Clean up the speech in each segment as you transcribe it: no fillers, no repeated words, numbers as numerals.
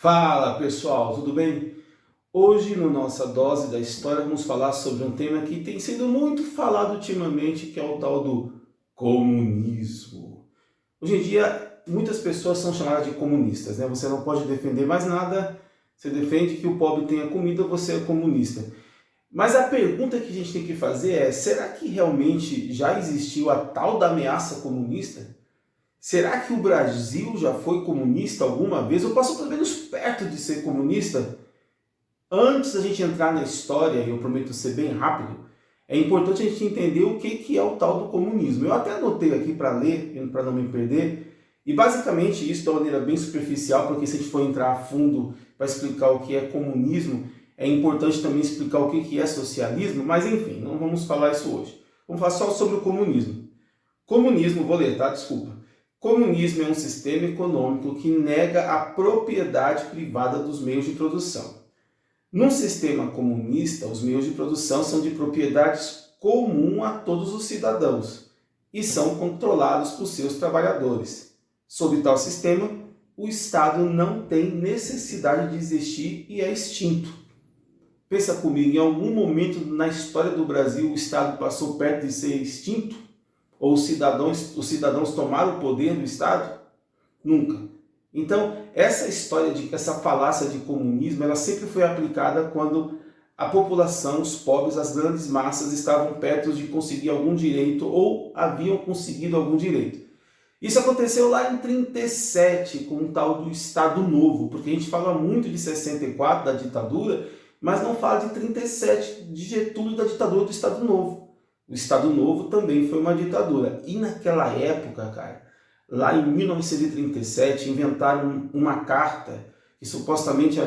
Fala pessoal, tudo bem? Hoje, no nossa dose da história, vamos falar sobre um tema que tem sido muito falado ultimamente, que é o tal do comunismo. Hoje em dia, muitas pessoas são chamadas de comunistas, né? Você não pode defender mais nada, você defende que o pobre tenha comida, você é comunista. Mas a pergunta que a gente tem que fazer é, será que realmente já existiu a tal da ameaça comunista? Será que o Brasil já foi comunista alguma vez, ou passou pelo menos perto de ser comunista? Antes da gente entrar na história, e eu prometo ser bem rápido, é importante a gente entender o que é o tal do comunismo. Eu até anotei aqui para ler, para não me perder, e basicamente isso de uma maneira bem superficial, porque se a gente for entrar a fundo para explicar o que é comunismo, é importante também explicar o que é socialismo, mas enfim, não vamos falar isso hoje. Vamos falar só sobre o comunismo. Comunismo, vou ler, tá? Desculpa. Comunismo é um sistema econômico que nega a propriedade privada dos meios de produção. Num sistema comunista, os meios de produção são de propriedade comum a todos os cidadãos e são controlados por seus trabalhadores. Sob tal sistema, o Estado não tem necessidade de existir e é extinto. Pensa comigo, em algum momento na história do Brasil o Estado passou perto de ser extinto? Ou os cidadãos tomaram o poder do Estado? Nunca. Então, essa falácia de comunismo, ela sempre foi aplicada quando a população, os pobres, as grandes massas estavam perto de conseguir algum direito ou haviam conseguido algum direito. Isso aconteceu lá em 1937, com o tal do Estado Novo, porque a gente fala muito de 64, da ditadura, mas não fala de 1937, de Getúlio, da ditadura do Estado Novo. O Estado Novo também foi uma ditadura. E naquela época, cara, lá em 1937, inventaram uma carta que supostamente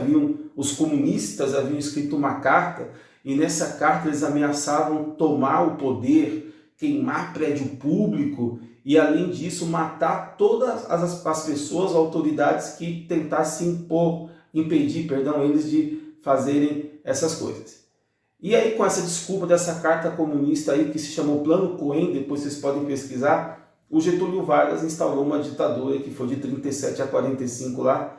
os comunistas haviam escrito uma carta, e nessa carta eles ameaçavam tomar o poder, queimar prédio público e, além disso, matar todas as pessoas, autoridades que tentassem impedir eles de fazerem essas coisas. E aí, com essa desculpa dessa carta comunista aí, que se chamou Plano Cohen, depois vocês podem pesquisar, o Getúlio Vargas instaurou uma ditadura que foi de 37 a 45 lá,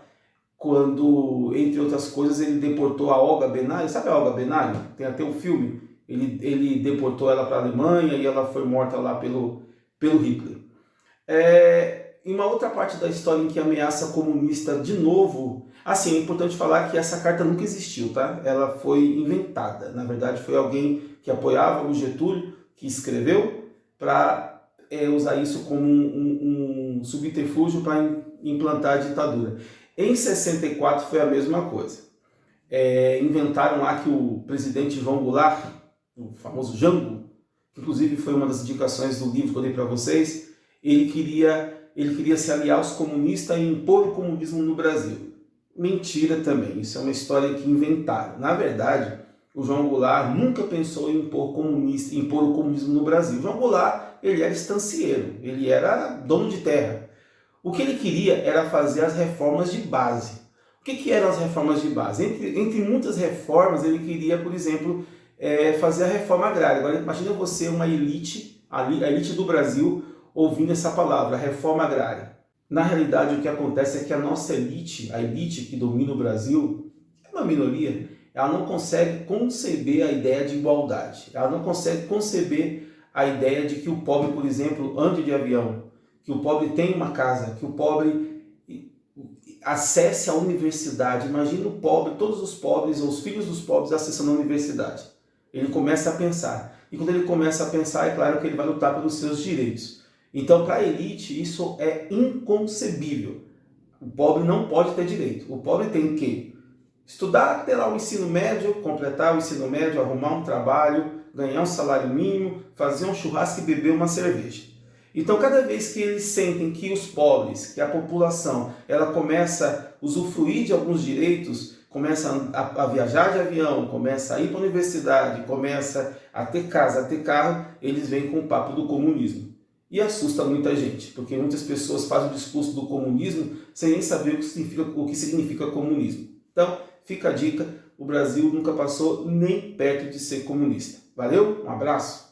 quando, entre outras coisas, ele deportou a Olga Benário. Sabe a Olga Benário? Tem até um filme. Ele deportou ela para a Alemanha e ela foi morta lá pelo Hitler. Em uma outra parte da história em que a ameaça comunista, de novo, assim, é importante falar que essa carta nunca existiu, tá? Ela foi inventada. Na verdade, foi alguém que apoiava o Getúlio, que escreveu, para usar isso como um subterfúgio para implantar a ditadura. Em 64 foi a mesma coisa. Inventaram lá que o presidente João Goulart, o famoso Jango, que inclusive foi uma das indicações do livro que eu dei para vocês, ele queria se aliar aos comunistas e impor o comunismo no Brasil. Mentira também, isso é uma história que inventaram. Na verdade, o João Goulart nunca pensou em impor o comunismo no Brasil. O João Goulart, ele era estancieiro, ele era dono de terra. O que ele queria era fazer as reformas de base. O que eram as reformas de base? Entre muitas reformas, ele queria, por exemplo, fazer a reforma agrária. Agora, imagina você, uma elite, a elite do Brasil, ouvindo essa palavra, reforma agrária. Na realidade, o que acontece é que a nossa elite, a elite que domina o Brasil, é uma minoria, ela não consegue conceber a ideia de igualdade. Ela não consegue conceber a ideia de que o pobre, por exemplo, ande de avião, que o pobre tenha uma casa, que o pobre acesse a universidade. Imagina o pobre, todos os pobres, ou os filhos dos pobres acessando a universidade. Ele começa a pensar. E quando ele começa a pensar, é claro que ele vai lutar pelos seus direitos. Então, para a elite, isso é inconcebível. O pobre não pode ter direito. O pobre tem que estudar até lá o ensino médio, completar o ensino médio, arrumar um trabalho, ganhar um salário mínimo, fazer um churrasco e beber uma cerveja. Então, cada vez que eles sentem que os pobres, que a população, ela começa a usufruir de alguns direitos, começa a viajar de avião, começa a ir para a universidade, começa a ter casa, a ter carro, eles vêm com o papo do comunismo. E assusta muita gente, porque muitas pessoas fazem o discurso do comunismo sem nem saber o que significa comunismo. Então, fica a dica, o Brasil nunca passou nem perto de ser comunista. Valeu? Um abraço!